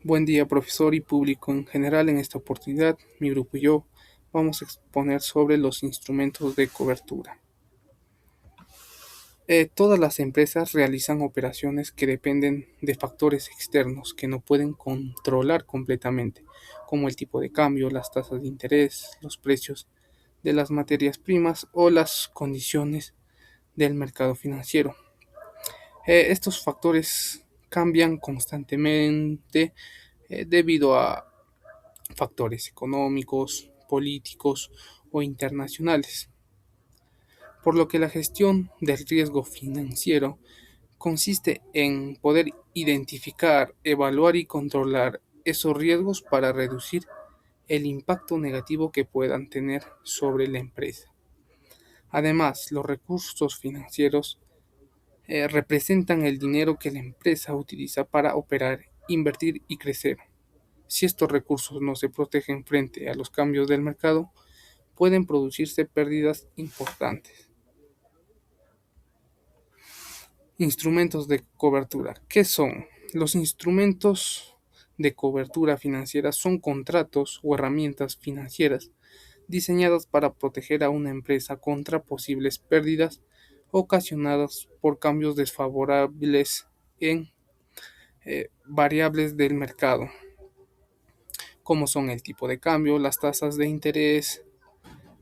Buen día, profesor y público en general. En esta oportunidad, mi grupo y yo vamos a exponer sobre los instrumentos de cobertura. Todas las empresas realizan operaciones que dependen de factores externos que no pueden controlar completamente, como el tipo de cambio, las tasas de interés, los precios de las materias primas o las condiciones del mercado financiero. Estos factores cambian constantemente debido a factores económicos, políticos o internacionales, por lo que la gestión del riesgo financiero consiste en poder identificar, evaluar y controlar esos riesgos para reducir el impacto negativo que puedan tener sobre la empresa. Además, los recursos financieros representan el dinero que la empresa utiliza para operar, invertir y crecer. Si estos recursos no se protegen frente a los cambios del mercado, pueden producirse pérdidas importantes. Instrumentos de cobertura. ¿Qué son? Los instrumentos de cobertura financiera son contratos o herramientas financieras diseñadas para proteger a una empresa contra posibles pérdidas ocasionadas por cambios desfavorables en variables del mercado, como son el tipo de cambio, las tasas de interés,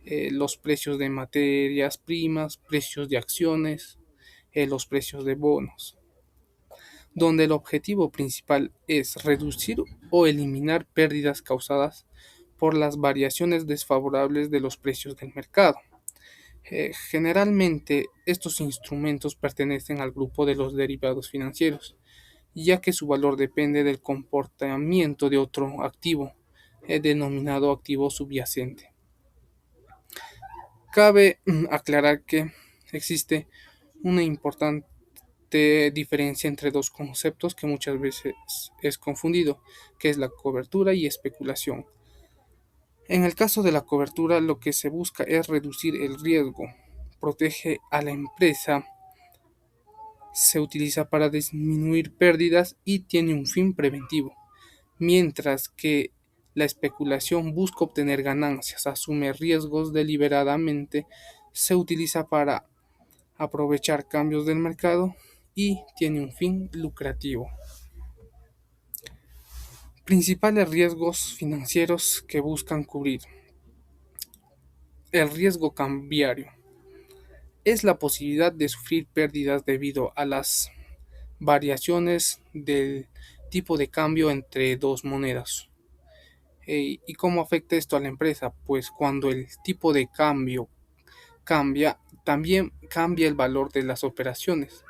los precios de materias primas, precios de acciones, los precios de bonos, donde el objetivo principal es reducir o eliminar pérdidas causadas por las variaciones desfavorables de los precios del mercado. Generalmente, estos instrumentos pertenecen al grupo de los derivados financieros, ya que su valor depende del comportamiento de otro activo, denominado activo subyacente. Cabe aclarar que existe una importante diferencia entre dos conceptos que muchas veces es confundido, que es la cobertura y especulación. En el caso de la cobertura, lo que se busca es reducir el riesgo, protege a la empresa, se utiliza para disminuir pérdidas y tiene un fin preventivo, mientras que la especulación busca obtener ganancias, asume riesgos deliberadamente, se utiliza para aprovechar cambios del mercado y tiene un fin lucrativo. Principales riesgos financieros que buscan cubrir. El riesgo cambiario es la posibilidad de sufrir pérdidas debido a las variaciones del tipo de cambio entre dos monedas. ¿Y cómo afecta esto a la empresa? Pues cuando el tipo de cambio cambia, también cambia el valor de las operaciones.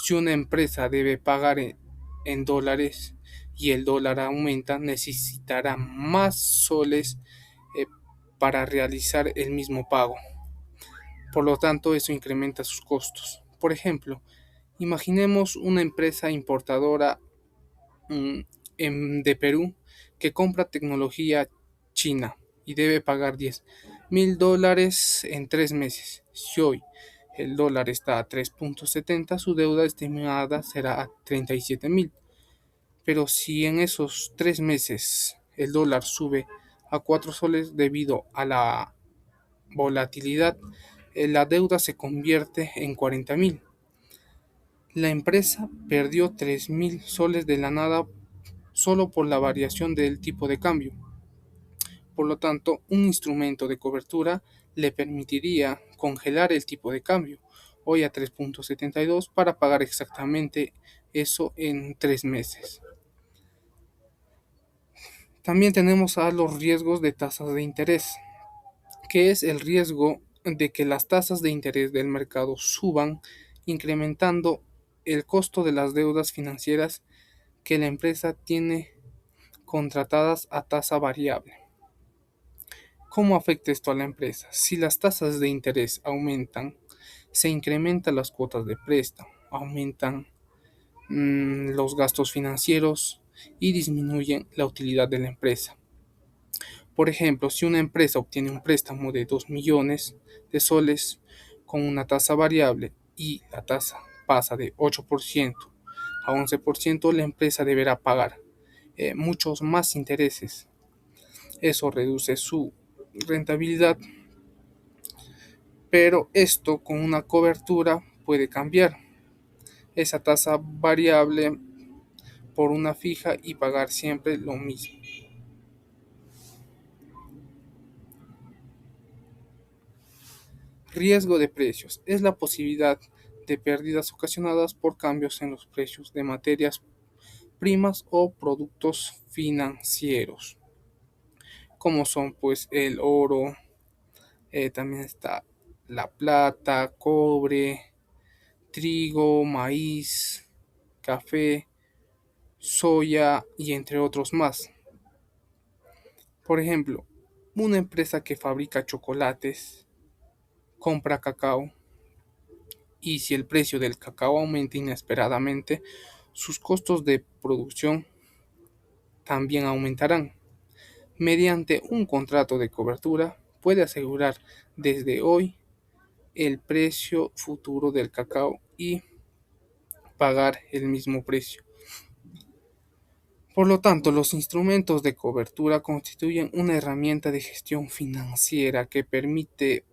Si una empresa debe pagar en dólares y el dólar aumenta, necesitará más soles eh, para realizar el mismo pago. Por lo tanto, eso incrementa sus costos. Por ejemplo, imaginemos una empresa importadora mm, de Perú que compra tecnología china y debe pagar $10,000 en 3 meses. Si hoy el dólar está a 3.70, su deuda estimada será a 37,000. Pero si en esos 3 meses el dólar sube a 4 soles debido a la volatilidad, la deuda se convierte en 40,000. La empresa perdió 3,000 soles de la nada solo por la variación del tipo de cambio. Por lo tanto, un instrumento de cobertura le permitiría congelar el tipo de cambio, hoy a 3.72, para pagar exactamente eso en 3 meses. También tenemos a los riesgos de tasas de interés, que es el riesgo de que las tasas de interés del mercado suban, incrementando el costo de las deudas financieras que la empresa tiene contratadas a tasa variable. ¿Cómo afecta esto a la empresa? Si las tasas de interés aumentan, se incrementan las cuotas de préstamo, aumentan los gastos financieros y disminuyen la utilidad de la empresa. Por ejemplo, si una empresa obtiene un préstamo de 2 millones de soles con una tasa variable y la tasa pasa de 8% a 11%, la empresa deberá pagar muchos más intereses. Eso reduce su rentabilidad, pero esto con una cobertura puede cambiar esa tasa variable por una fija y pagar siempre lo mismo. Riesgo de precios es la posibilidad de pérdidas ocasionadas por cambios en los precios de materias primas o productos financieros, como son pues el oro, también está la plata, cobre, trigo, maíz, café, soya y entre otros más. Por ejemplo, una empresa que fabrica chocolates compra cacao y si el precio del cacao aumenta inesperadamente, sus costos de producción también aumentarán. Mediante un contrato de cobertura puede asegurar desde hoy el precio futuro del cacao y pagar el mismo precio. Por lo tanto, los instrumentos de cobertura constituyen una herramienta de gestión financiera que permite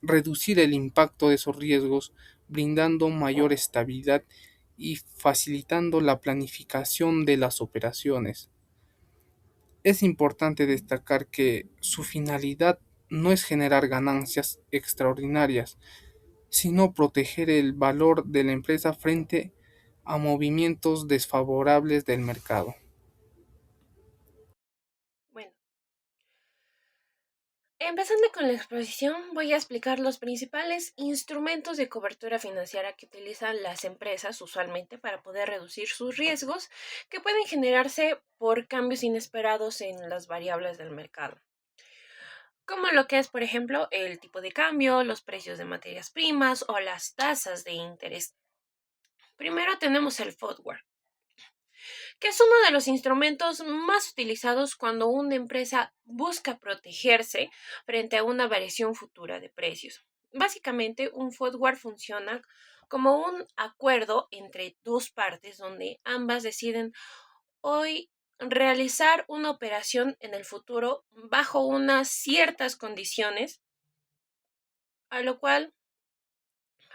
reducir el impacto de esos riesgos, brindando mayor estabilidad y facilitando la planificación de las operaciones. Es importante destacar que su finalidad no es generar ganancias extraordinarias, sino proteger el valor de la empresa frente a movimientos desfavorables del mercado. Bueno, empezando con la exposición, voy a explicar los principales instrumentos de cobertura financiera que utilizan las empresas usualmente para poder reducir sus riesgos que pueden generarse por cambios inesperados en las variables del mercado, como lo que es, por ejemplo, el tipo de cambio, los precios de materias primas o las tasas de interés. Primero tenemos el forward, que es uno de los instrumentos más utilizados cuando una empresa busca protegerse frente a una variación futura de precios. Básicamente, un forward funciona como un acuerdo entre dos partes donde ambas deciden hoy realizar una operación en el futuro bajo unas ciertas condiciones, a lo cual,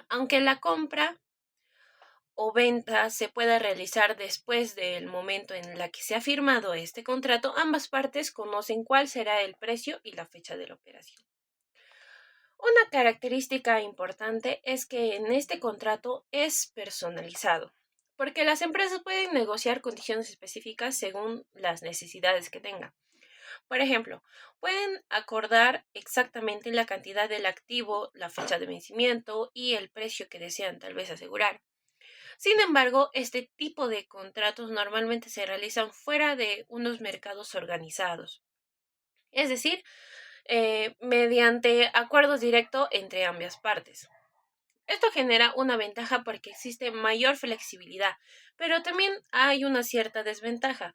aunque la compra o venta se pueda realizar después del momento en la que se ha firmado este contrato, ambas partes conocen cuál será el precio y la fecha de la operación. Una característica importante es que en este contrato es personalizado, porque las empresas pueden negociar condiciones específicas según las necesidades que tengan. Por ejemplo, pueden acordar exactamente la cantidad del activo, la fecha de vencimiento y el precio que desean tal vez asegurar. Sin embargo, este tipo de contratos normalmente se realizan fuera de unos mercados organizados, es decir, mediante acuerdos directos entre ambas partes. Esto genera una ventaja porque existe mayor flexibilidad, pero también hay una cierta desventaja,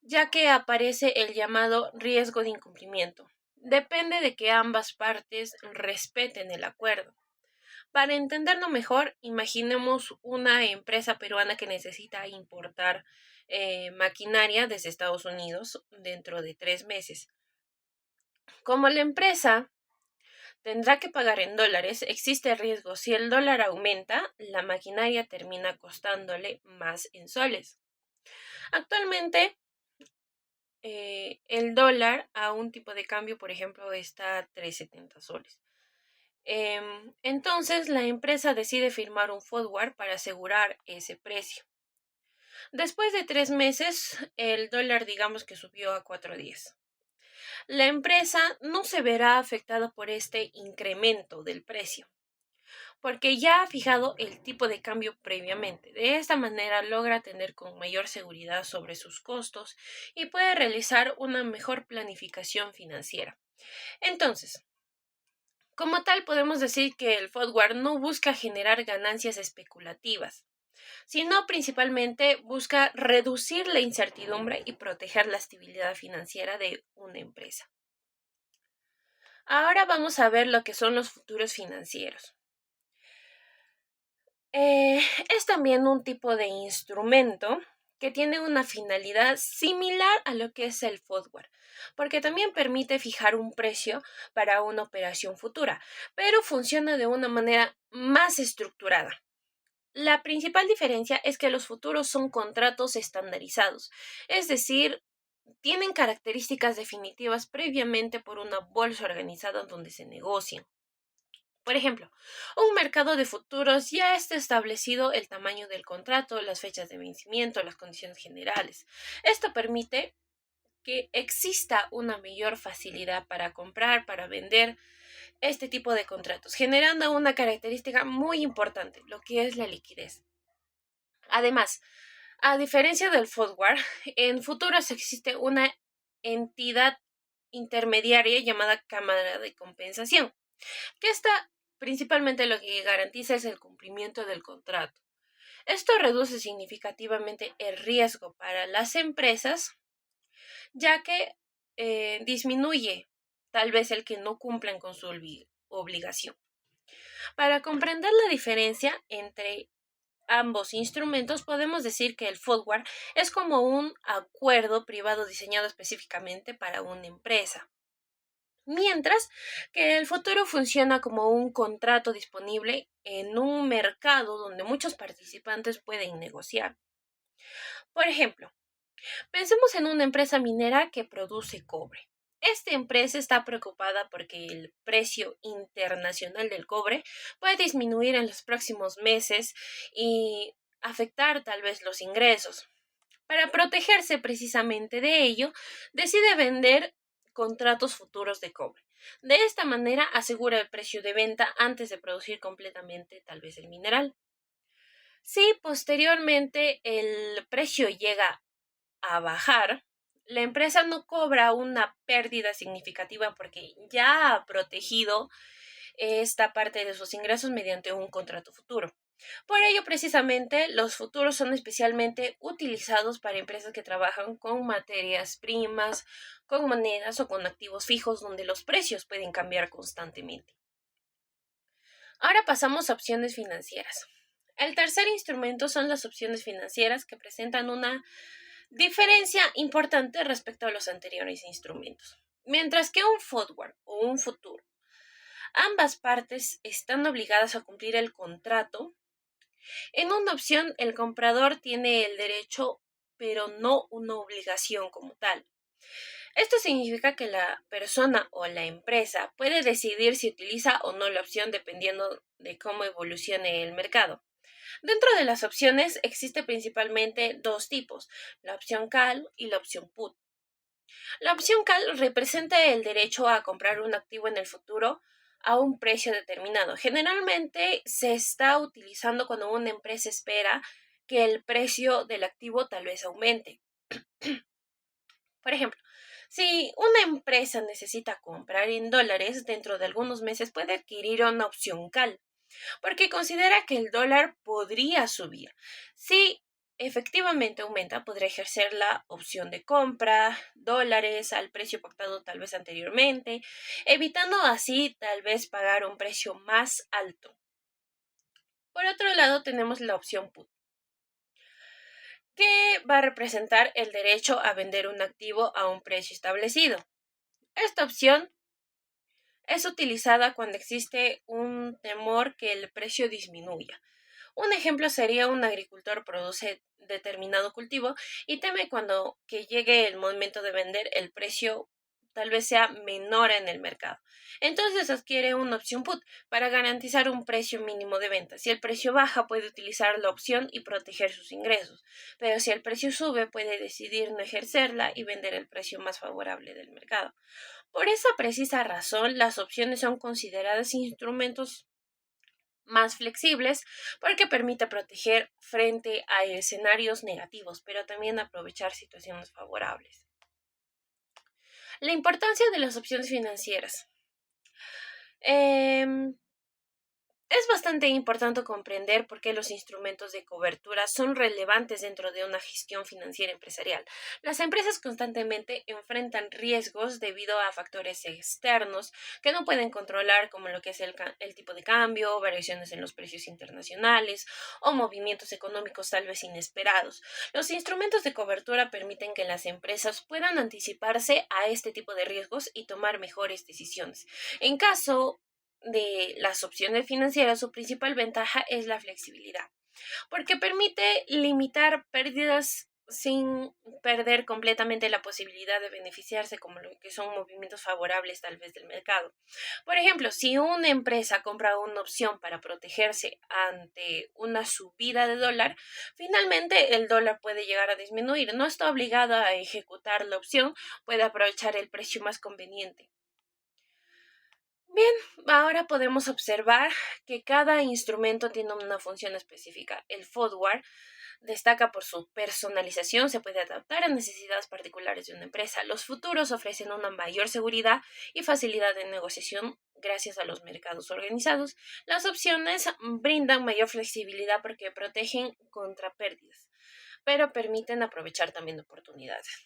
ya que aparece el llamado riesgo de incumplimiento. Depende de que ambas partes respeten el acuerdo. Para entenderlo mejor, imaginemos una empresa peruana que necesita importar maquinaria desde Estados Unidos dentro de 3 meses. Como la empresa tendrá que pagar en dólares, existe riesgo. Si el dólar aumenta, la maquinaria termina costándole más en soles. Actualmente, el dólar a un tipo de cambio, por ejemplo, está a 3,70 soles. Entonces la empresa decide firmar un forward para asegurar ese precio. Después de 3 meses, el dólar digamos que subió a 4,10. La empresa no se verá afectada por este incremento del precio, porque ya ha fijado el tipo de cambio previamente. De esta manera logra tener con mayor seguridad sobre sus costos y puede realizar una mejor planificación financiera. Entonces, como tal, podemos decir que el forward no busca generar ganancias especulativas, sino principalmente busca reducir la incertidumbre y proteger la estabilidad financiera de una empresa. Ahora vamos a ver lo que son los futuros financieros. Es también un tipo de instrumento que tiene una finalidad similar a lo que es el forward, porque también permite fijar un precio para una operación futura, pero funciona de una manera más estructurada. La principal diferencia es que los futuros son contratos estandarizados, es decir, tienen características definitivas previamente por una bolsa organizada donde se negocian. Por ejemplo, un mercado de futuros ya está establecido el tamaño del contrato, las fechas de vencimiento, las condiciones generales. Esto permite que exista una mayor facilidad para comprar, para vender este tipo de contratos, generando una característica muy importante, lo que es la liquidez. Además, a diferencia del forward, en futuros existe una entidad intermediaria llamada cámara de compensación, que está principalmente lo que garantiza es el cumplimiento del contrato. Esto reduce significativamente el riesgo para las empresas, ya que disminuye tal vez el que no cumplan con su obligación. Para comprender la diferencia entre ambos instrumentos, podemos decir que el forward es como un acuerdo privado diseñado específicamente para una empresa, mientras que el futuro funciona como un contrato disponible en un mercado donde muchos participantes pueden negociar. Por ejemplo, pensemos en una empresa minera que produce cobre. Esta empresa está preocupada porque el precio internacional del cobre puede disminuir en los próximos meses y afectar tal vez los ingresos. Para protegerse precisamente de ello, decide vender contratos futuros de cobre. De esta manera asegura el precio de venta antes de producir completamente tal vez el mineral. Si posteriormente el precio llega a bajar, la empresa no cobra una pérdida significativa porque ya ha protegido esta parte de sus ingresos mediante un contrato futuro. Por ello, precisamente, los futuros son especialmente utilizados para empresas que trabajan con materias primas, con monedas o con activos fijos donde los precios pueden cambiar constantemente. Ahora pasamos a opciones financieras. El tercer instrumento son las opciones financieras que presentan una diferencia importante respecto a los anteriores instrumentos. Mientras que un forward o un futuro, ambas partes están obligadas a cumplir el contrato. En una opción, el comprador tiene el derecho, pero no una obligación como tal. Esto significa que la persona o la empresa puede decidir si utiliza o no la opción dependiendo de cómo evolucione el mercado. Dentro de las opciones existe principalmente dos tipos, la opción call y la opción put. La opción call representa el derecho a comprar un activo en el futuro a un precio determinado. Generalmente se está utilizando cuando una empresa espera que el precio del activo tal vez aumente. Por ejemplo, si una empresa necesita comprar en dólares, dentro de algunos meses puede adquirir una opción call porque considera que el dólar podría subir. Si efectivamente aumenta, podría ejercer la opción de compra, dólares al precio pactado tal vez anteriormente, evitando así tal vez pagar un precio más alto. Por otro lado, tenemos la opción put, que va a representar el derecho a vender un activo a un precio establecido. Esta opción es utilizada cuando existe un temor que el precio disminuya. Un ejemplo sería un agricultor produce determinado cultivo y teme cuando que llegue el momento de vender el precio tal vez sea menor en el mercado. Entonces adquiere una opción put para garantizar un precio mínimo de venta. Si el precio baja puede utilizar la opción y proteger sus ingresos, pero si el precio sube puede decidir no ejercerla y vender el precio más favorable del mercado. Por esa precisa razón, las opciones son consideradas instrumentos más flexibles porque permite proteger frente a escenarios negativos, pero también aprovechar situaciones favorables. La importancia de las opciones financieras. Es bastante importante comprender por qué los instrumentos de cobertura son relevantes dentro de una gestión financiera empresarial. Las empresas constantemente enfrentan riesgos debido a factores externos que no pueden controlar, como lo que es el tipo de cambio, variaciones en los precios internacionales o movimientos económicos tal vez inesperados. Los instrumentos de cobertura permiten que las empresas puedan anticiparse a este tipo de riesgos y tomar mejores decisiones. En caso de las opciones financieras, su principal ventaja es la flexibilidad, porque permite limitar pérdidas sin perder completamente la posibilidad de beneficiarse como lo que son movimientos favorables tal vez del mercado. Por ejemplo, si una empresa compra una opción para protegerse ante una subida de dólar, finalmente el dólar puede llegar a disminuir. No está obligada a ejecutar la opción, puede aprovechar el precio más conveniente. Bien, ahora podemos observar que cada instrumento tiene una función específica. El forward destaca por su personalización, se puede adaptar a necesidades particulares de una empresa. Los futuros ofrecen una mayor seguridad y facilidad de negociación gracias a los mercados organizados. Las opciones brindan mayor flexibilidad porque protegen contra pérdidas, pero permiten aprovechar también oportunidades.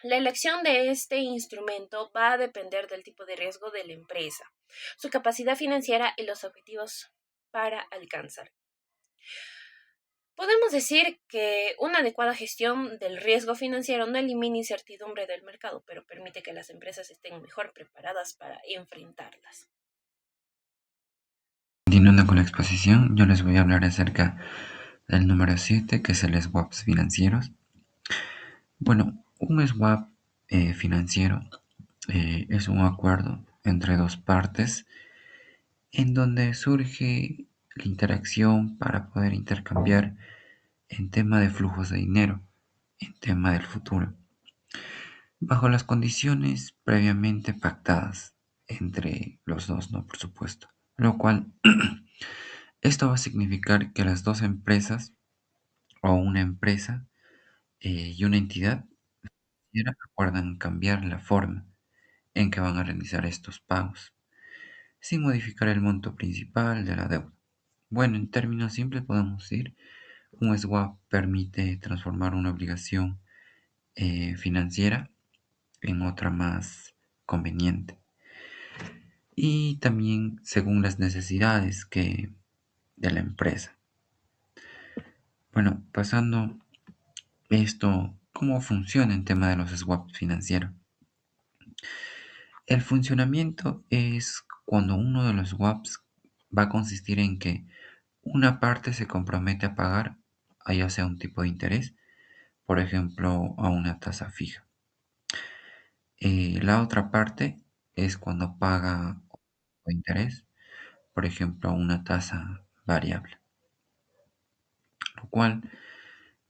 La elección de este instrumento va a depender del tipo de riesgo de la empresa, su capacidad financiera y los objetivos para alcanzar. Podemos decir que una adecuada gestión del riesgo financiero no elimina incertidumbre del mercado, pero permite que las empresas estén mejor preparadas para enfrentarlas. Continuando con la exposición, yo les voy a hablar acerca del número 7, que es el swaps financieros. Bueno, un swap financiero es un acuerdo entre dos partes en donde surge la interacción para poder intercambiar en tema de flujos de dinero, en tema del futuro, bajo las condiciones previamente pactadas entre los dos, ¿no? Por supuesto. Lo cual, esto va a significar que las dos empresas o una empresa y una entidad financiera acuerdan cambiar la forma en que van a realizar estos pagos, sin modificar el monto principal de la deuda. Bueno, en términos simples podemos decir, un swap permite transformar una obligación financiera en otra más conveniente y también según las necesidades de la empresa. Bueno, pasando esto, ¿cómo funciona el tema de los swaps financieros? El funcionamiento es cuando uno de los swaps va a consistir en que una parte se compromete a pagar, ya sea un tipo de interés, por ejemplo, a una tasa fija. La otra parte es cuando paga interés, por ejemplo, a una tasa variable, lo cual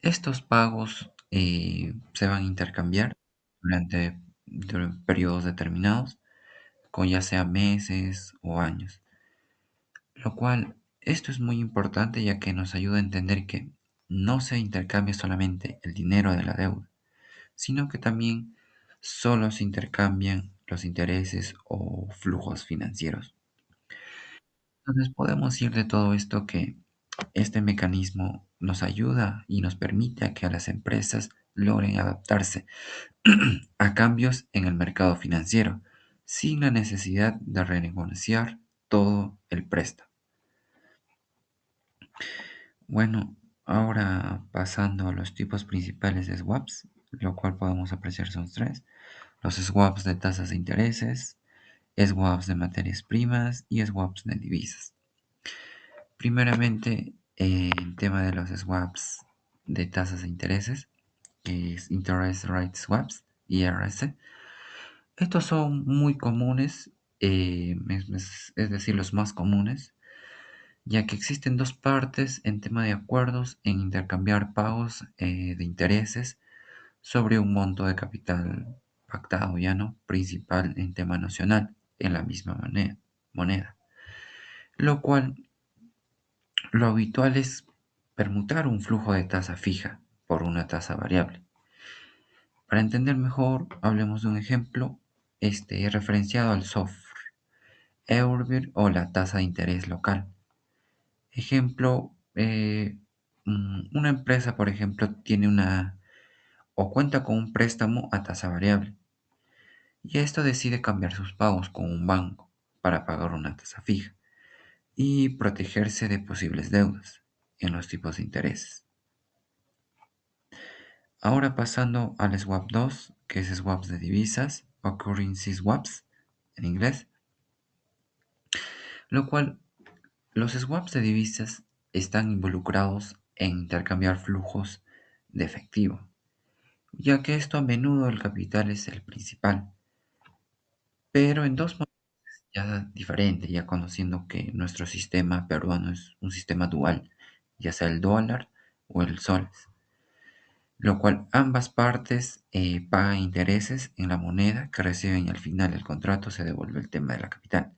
estos pagos se van a intercambiar durante periodos determinados, con ya sea meses o años. Lo cual, esto es muy importante ya que nos ayuda a entender que no se intercambia solamente el dinero de la deuda, sino que también solo se intercambian los intereses o flujos financieros. Entonces podemos decir de todo esto que este mecanismo nos ayuda y nos permite a que las empresas logren adaptarse a cambios en el mercado financiero sin la necesidad de renegociar todo el préstamo. Bueno, ahora pasando a los tipos principales de swaps, lo cual podemos apreciar son tres: los swaps de tasas de intereses, swaps de materias primas y swaps de divisas. Primeramente, el tema de los swaps de tasas de intereses, que es Interest Rate Swaps, IRS. Estos son muy comunes, es decir, los más comunes, ya que existen dos partes en tema de acuerdos en intercambiar pagos de intereses sobre un monto de capital pactado, ya no principal en tema nacional, en la misma moneda, lo cual lo habitual es permutar un flujo de tasa fija por una tasa variable. Para entender mejor, hablemos de un ejemplo referenciado al SOFR, Euribor o la tasa de interés local. Ejemplo, una empresa, por ejemplo, tiene una o cuenta con un préstamo a tasa variable y esto decide cambiar sus pagos con un banco para pagar una tasa fija y protegerse de posibles deudas en los tipos de intereses. Ahora pasando al swap 2, que es swaps de divisas o currency swaps en inglés, lo cual los swaps de divisas están involucrados en intercambiar flujos de efectivo, ya que esto a menudo el capital es el principal, pero en dos monedas ya diferente, ya conociendo que nuestro sistema peruano es un sistema dual, ya sea el dólar o el sol, lo cual ambas partes pagan intereses en la moneda que reciben y al final del contrato se devuelve el tema de la capital.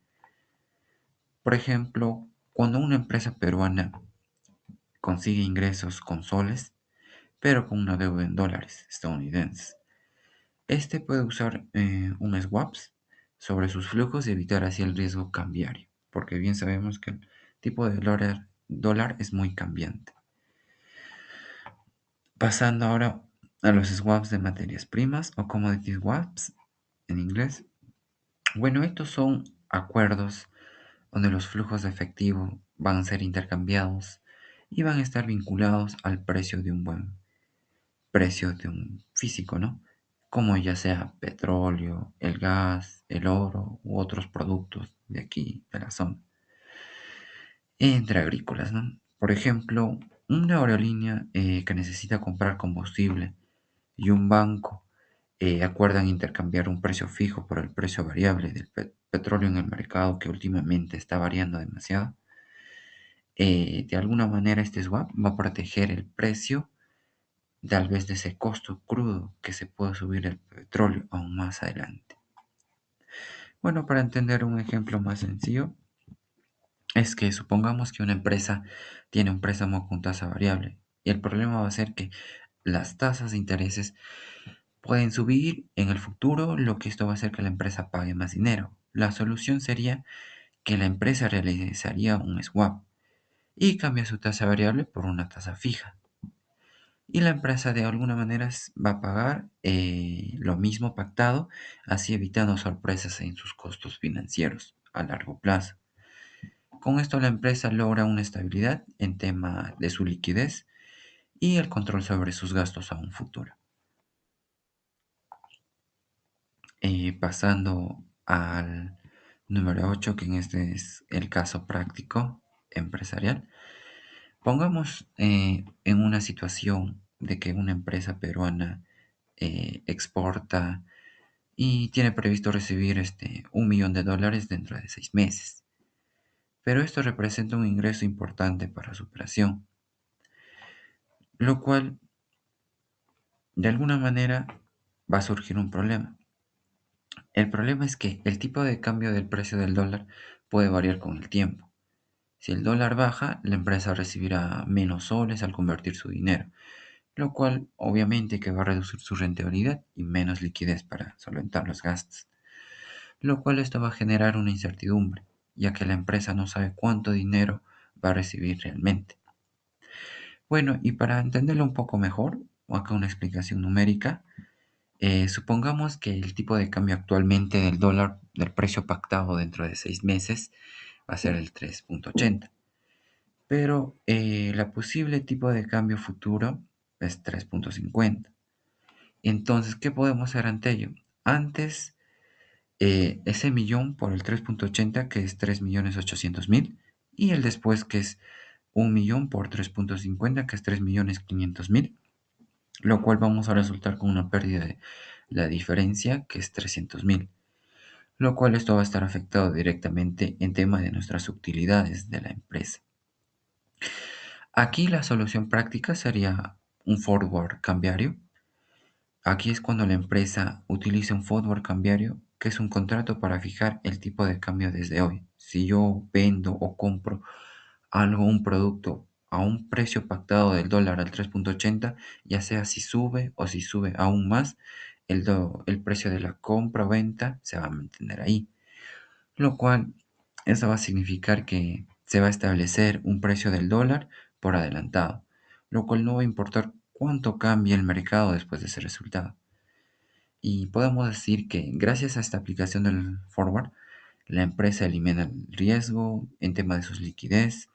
Por ejemplo, cuando una empresa peruana consigue ingresos con soles, pero con una deuda en dólares estadounidenses, este puede usar un swaps sobre sus flujos y evitar así el riesgo cambiario, porque bien sabemos que el tipo de dólar es muy cambiante. Pasando ahora a los swaps de materias primas o commodity swaps en inglés. Bueno, estos son acuerdos donde los flujos de efectivo van a ser intercambiados y van a estar vinculados al precio de un buen precio de un físico, ¿no? Como ya sea petróleo, el gas, el oro u otros productos de aquí, de la zona, entre agrícolas, ¿no? Por ejemplo, una aerolínea que necesita comprar combustible y un banco acuerdan intercambiar un precio fijo por el precio variable del petróleo en el mercado que últimamente está variando demasiado. De alguna manera este swap va a proteger el precio tal vez de ese costo crudo que se pueda subir el petróleo aún más adelante. Bueno, para entender un ejemplo más sencillo, es que supongamos que una empresa tiene un préstamo con tasa variable y el problema va a ser que las tasas de intereses pueden subir en el futuro, lo que esto va a hacer que la empresa pague más dinero. La solución sería que la empresa realizaría un swap y cambia su tasa variable por una tasa fija. Y la empresa de alguna manera va a pagar lo mismo pactado, así evitando sorpresas en sus costos financieros a largo plazo. Con esto la empresa logra una estabilidad en tema de su liquidez y el control sobre sus gastos a un futuro. Pasando al número 8, que en este es el caso práctico empresarial. Pongamos en una situación de que una empresa peruana exporta y tiene previsto recibir $1 millón dentro de 6 meses. Pero esto representa un ingreso importante para su operación, lo cual de alguna manera va a surgir un problema. El problema es que el tipo de cambio del precio del dólar puede variar con el tiempo. Si el dólar baja, la empresa recibirá menos soles al convertir su dinero, lo cual obviamente que va a reducir su rentabilidad y menos liquidez para solventar los gastos, lo cual esto va a generar una incertidumbre, ya que la empresa no sabe cuánto dinero va a recibir realmente. Bueno, y para entenderlo un poco mejor, o acá una explicación numérica, supongamos que el tipo de cambio actualmente del dólar, del precio pactado dentro de 6 meses, va a ser el 3.80. Pero la posible tipo de cambio futuro es 3.50. Entonces, ¿qué podemos hacer ante ello? Antes, ese millón por el 3.80, que es 3.800.000, y el después, que es 1 millón por 3.50, que es 3.500.000, lo cual vamos a resultar con una pérdida de la diferencia, que es 300.000, lo cual esto va a estar afectado directamente en tema de nuestras utilidades de la empresa. Aquí la solución práctica sería un forward cambiario. Aquí es cuando la empresa utiliza un forward cambiario, que es un contrato para fijar el tipo de cambio desde hoy. Si yo vendo o compro algo, un producto a un precio pactado del dólar al 3.80, ya sea si sube o si sube aún más, el precio de la compra o venta se va a mantener ahí. Lo cual, eso va a significar que se va a establecer un precio del dólar por adelantado, lo cual no va a importar cuánto cambie el mercado después de ese resultado. Y podemos decir que gracias a esta aplicación del forward, la empresa elimina el riesgo en tema de sus liquidez,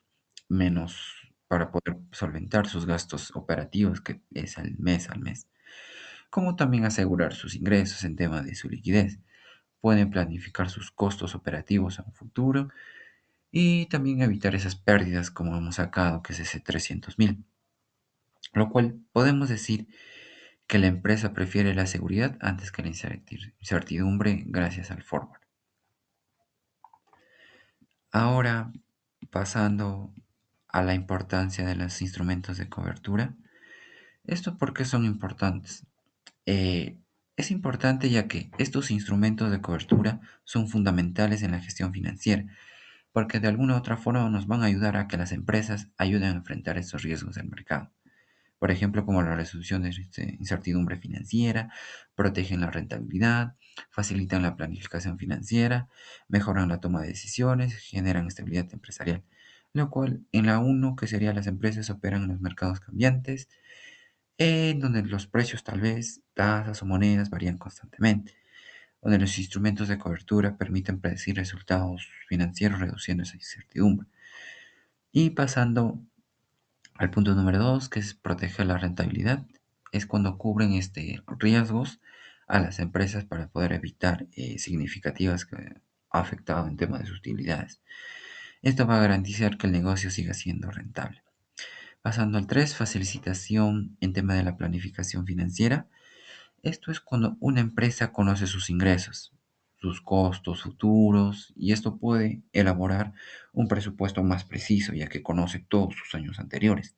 menos para poder solventar sus gastos operativos, que es al mes, como también asegurar sus ingresos en tema de su liquidez. Pueden planificar sus costos operativos a un futuro y también evitar esas pérdidas como hemos sacado, que es ese 300.000. Lo cual podemos decir que la empresa prefiere la seguridad antes que la incertidumbre gracias al forward. Ahora, pasando a la importancia de los instrumentos de cobertura. ¿Esto por qué son importantes? Eh, es importante ya que estos instrumentos de cobertura son fundamentales en la gestión financiera, porque de alguna u otra forma nos van a ayudar a que las empresas ayuden a enfrentar estos riesgos del mercado. Por ejemplo, como la resolución de incertidumbre financiera, protegen la rentabilidad, facilitan la planificación financiera, mejoran la toma de decisiones, generan estabilidad empresarial, lo cual en la uno que sería las empresas operan en los mercados cambiantes, en donde los precios tal vez, tasas o monedas varían constantemente, donde los instrumentos de cobertura permiten predecir resultados financieros reduciendo esa incertidumbre. Y pasando al punto número 2, que es proteger la rentabilidad, es cuando cubren riesgos a las empresas para poder evitar significativas que ha afectado en tema de sus utilidades. Esto va a garantizar que el negocio siga siendo rentable. Pasando al 3, facilitación en tema de la planificación financiera. Esto es cuando una empresa conoce sus ingresos, sus costos futuros, y esto puede elaborar un presupuesto más preciso, ya que conoce todos sus años anteriores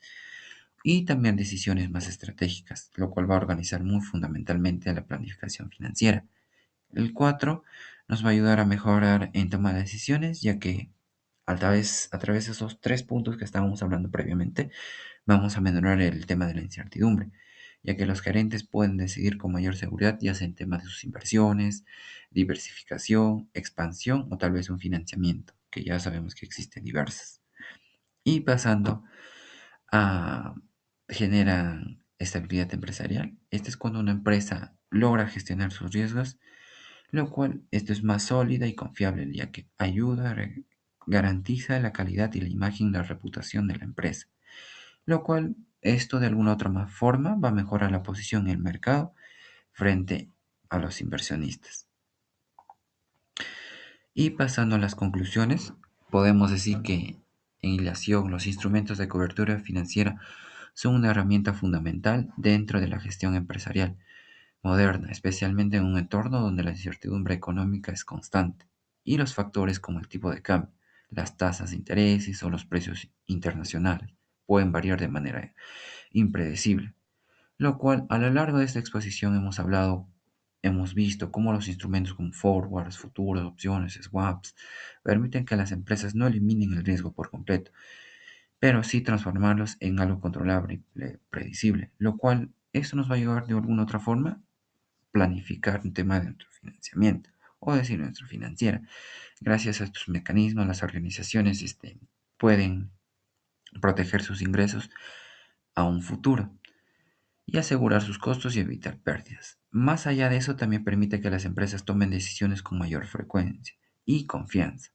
y también decisiones más estratégicas, lo cual va a organizar muy fundamentalmente la planificación financiera. El 4 nos va a ayudar a mejorar en toma de decisiones, ya que a través de esos tres puntos que estábamos hablando previamente, vamos a menorar el tema de la incertidumbre, ya que los gerentes pueden decidir con mayor seguridad, ya sea en temas de sus inversiones, diversificación, expansión o tal vez un financiamiento, que ya sabemos que existen diversas. Y pasando a generan estabilidad empresarial. Este es cuando una empresa logra gestionar sus riesgos, lo cual esto es más sólida y confiable, ya que garantiza la calidad y la imagen y la reputación de la empresa, lo cual esto de alguna otra forma va a mejorar la posición en el mercado frente a los inversionistas. Y pasando a las conclusiones, podemos decir que en hilación los instrumentos de cobertura financiera son una herramienta fundamental dentro de la gestión empresarial moderna, especialmente en un entorno donde la incertidumbre económica es constante y los factores como el tipo de cambio, las tasas de intereses o los precios internacionales pueden variar de manera impredecible, lo cual a lo largo de esta exposición hemos visto cómo los instrumentos como forwards, futuros, opciones, swaps, permiten que las empresas no eliminen el riesgo por completo, pero sí transformarlos en algo controlable y predecible, lo cual esto nos va a ayudar de alguna otra forma a planificar un tema de nuestro financiamiento o decir nuestra financiera. Gracias a estos mecanismos, las organizaciones pueden proteger sus ingresos a un futuro y asegurar sus costos y evitar pérdidas. Más allá de eso, también permite que las empresas tomen decisiones con mayor frecuencia y confianza,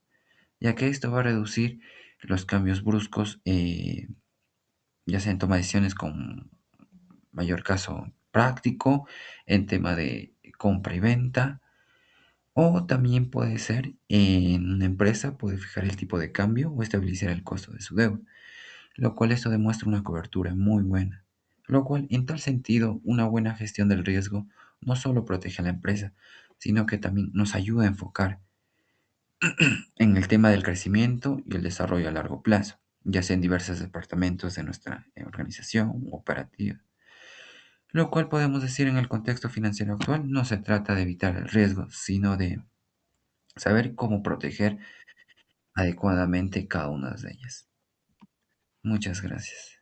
ya que esto va a reducir los cambios bruscos, ya sea en toma de decisiones con mayor caso práctico, en tema de compra y venta, o también puede ser en una empresa, puede fijar el tipo de cambio o estabilizar el costo de su deuda, lo cual esto demuestra una cobertura muy buena, lo cual en tal sentido una buena gestión del riesgo no solo protege a la empresa, sino que también nos ayuda a enfocar en el tema del crecimiento y el desarrollo a largo plazo, ya sea en diversos departamentos de nuestra organización operativa. Lo cual podemos decir en el contexto financiero actual, no se trata de evitar el riesgo, sino de saber cómo proteger adecuadamente cada una de ellas. Muchas gracias.